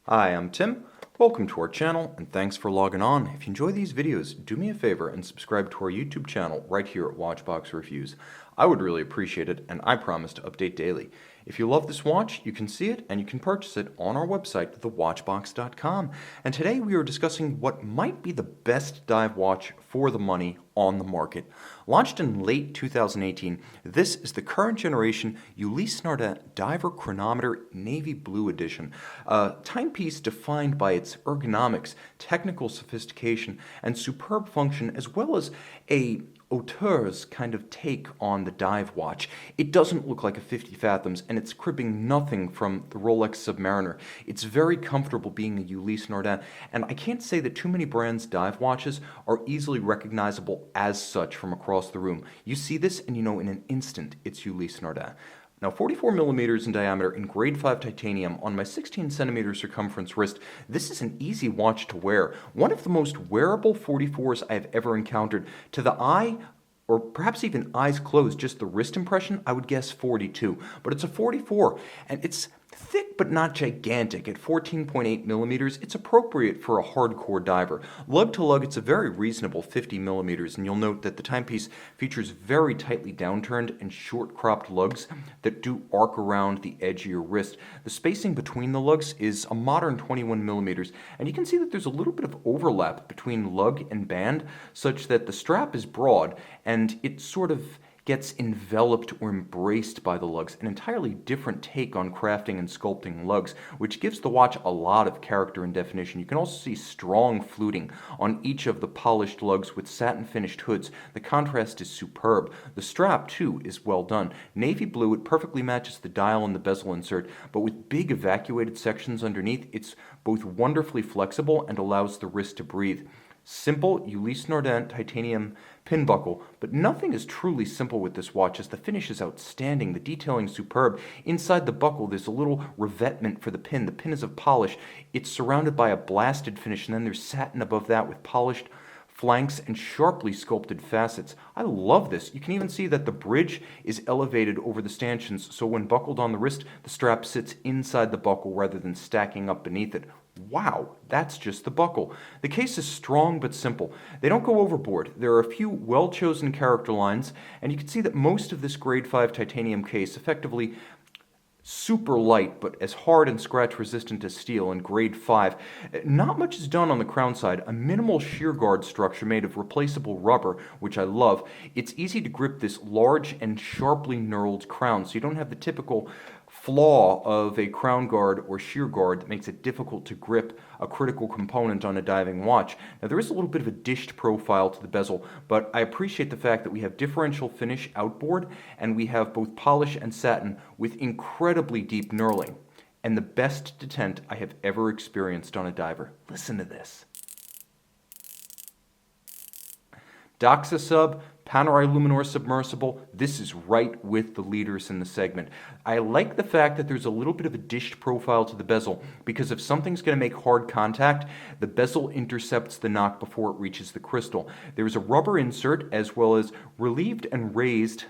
Hi, I'm Tim. Welcome to our channel and thanks for logging on. If you enjoy these videos, do me a favor and subscribe to our YouTube channel right here at Watchbox Reviews. I would really appreciate it and I promise to update daily. If you love this watch, you can see it and you can purchase it on our website, thewatchbox.com. And today we are discussing what might be the best dive watch for the money on the market. Launched in late 2018, this is the current generation Ulysse Nardin Diver Chronometer Navy Blue Edition, a timepiece defined by its ergonomics, technical sophistication, and superb function, as well as a auteur's kind of take on the dive watch. It doesn't look like a 50 fathoms, and it's cribbing nothing from the Rolex Submariner. It's very comfortable being a Ulysse Nardin, and I can't say that too many brands' dive watches are easily recognizable as such from across the room. You see this and you know in an instant it's Ulysse Nardin. Now, 44 millimeters in diameter in grade 5 titanium on my 16 centimeter circumference wrist, this is an easy watch to wear. One of the most wearable 44s I have ever encountered. To the eye, or perhaps even eyes closed, just the wrist impression, I would guess 42. But it's a 44, and it's thick but not gigantic. At 14.8 millimeters, it's appropriate for a hardcore diver. Lug to lug, it's a very reasonable 50 millimeters, and you'll note that the timepiece features very tightly downturned and short cropped lugs that do arc around the edge of your wrist. The spacing between the lugs is a modern 21 millimeters, and you can see that there's a little bit of overlap between lug and band, such that the strap is broad and it sort of gets enveloped or embraced by the lugs, an entirely different take on crafting and sculpting lugs, which gives the watch a lot of character and definition. You can also see strong fluting on each of the polished lugs with satin finished hoods. The contrast is superb. The strap, too, is well done. Navy blue, it perfectly matches the dial and the bezel insert, but with big evacuated sections underneath, it's both wonderfully flexible and allows the wrist to breathe. Simple Ulysse Nardin titanium pin buckle, but nothing is truly simple with this watch as the finish is outstanding, the detailing superb. Inside the buckle there's a little revetment for the pin. The pin is of polish. It's surrounded by a blasted finish, and then there's satin above that with polished flanks and sharply sculpted facets. I love this. You can even see that the bridge is elevated over the stanchions, so when buckled on the wrist, the strap sits inside the buckle rather than stacking up beneath it. Wow, that's just the buckle. The case is strong but simple. They don't go overboard. There are a few well-chosen character lines, and you can see that most of this grade 5 titanium case, effectively super light but as hard and scratch resistant as steel in grade 5. Not much is done on the crown side. A minimal shear guard structure made of replaceable rubber, which I love. It's easy to grip this large and sharply knurled crown, so you don't have the typical flaw of a crown guard or shear guard that makes it difficult to grip a critical component on a diving watch. Now, there is a little bit of a dished profile to the bezel, but I appreciate the fact that we have differential finish outboard and we have both polish and satin with incredibly deep knurling, and the best detent I have ever experienced on a diver. Listen to this. Doxa sub, Panerai Luminor submersible, this is right with the leaders in the segment. I like the fact that there's a little bit of a dished profile to the bezel, because if something's going to make hard contact, the bezel intercepts the knock before it reaches the crystal. There's a rubber insert as well as relieved and raised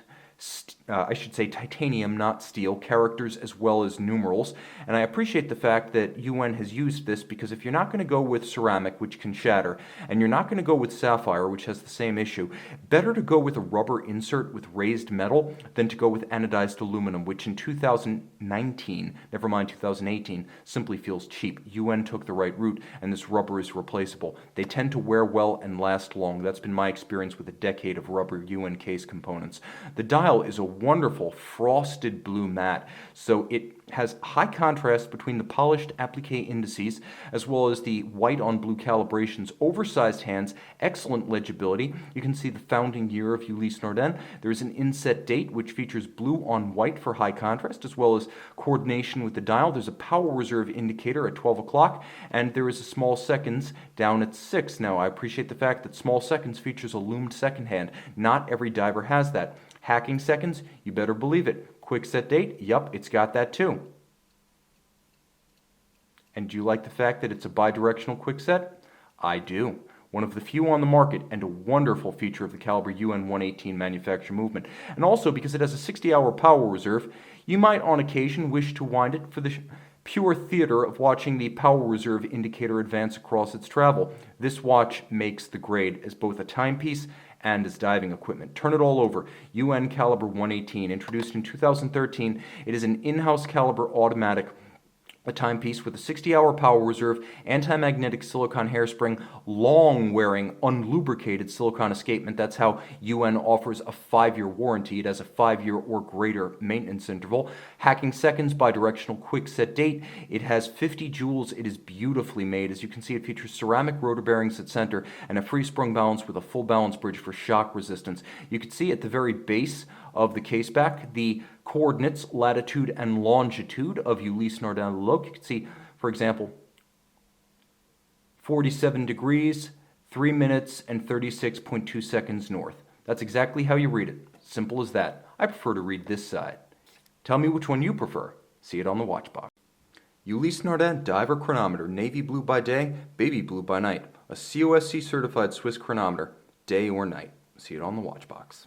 titanium, not steel, characters as well as numerals. And I appreciate the fact that UN has used this, because if you're not going to go with ceramic, which can shatter, and you're not going to go with sapphire, which has the same issue, better to go with a rubber insert with raised metal than to go with anodized aluminum, which in 2019, never mind 2018, simply feels cheap. UN took the right route, and this rubber is replaceable. They tend to wear well and last long. That's been my experience with a decade of rubber UN case components. The dial is a wonderful frosted blue matte, so it has high contrast between the polished applique indices as well as the white on blue calibrations, oversized hands, excellent legibility. You can see the founding year of Ulysse Nardin. There's an inset date which features blue on white for high contrast as well as coordination with the dial. There's a power reserve indicator at 12 o'clock, and there is a small seconds down at 6. Now, I appreciate the fact that small seconds features a loomed second hand. Not every diver has that. Hacking seconds, you better believe it. Quick set date, yup, it's got that too. And do you like the fact that it's a bidirectional quick set? I do. One of the few on the market, and a wonderful feature of the caliber UN 118 manufacture movement. And also because it has a 60-hour power reserve, you might on occasion wish to wind it for the pure theater of watching the power reserve indicator advance across its travel. This watch makes the grade as both a timepiece and as diving equipment. Turn it all over. UN caliber 118, introduced in 2013. It is an in-house caliber automatic, a timepiece with a 60-hour power reserve, anti-magnetic silicone hairspring, long-wearing, unlubricated silicone escapement. That's how UN offers a 5-year warranty. It has a 5-year or greater maintenance interval. Hacking seconds, bidirectional quick set date. It has 50 joules. It is beautifully made. As you can see, it features ceramic rotor bearings at center and a free sprung balance with a full balance bridge for shock resistance. You can see at the very base of the case back the coordinates, latitude and longitude of Ulysse Nardin Diver. You can see, for example, 47 degrees, 3 minutes, and 36.2 seconds north. That's exactly how you read it. Simple as that. I prefer to read this side. Tell me which one you prefer. See it on the watch box. Ulysse Nardin Diver Chronometer, navy blue by day, baby blue by night. A COSC certified Swiss chronometer, day or night. See it on the watch box.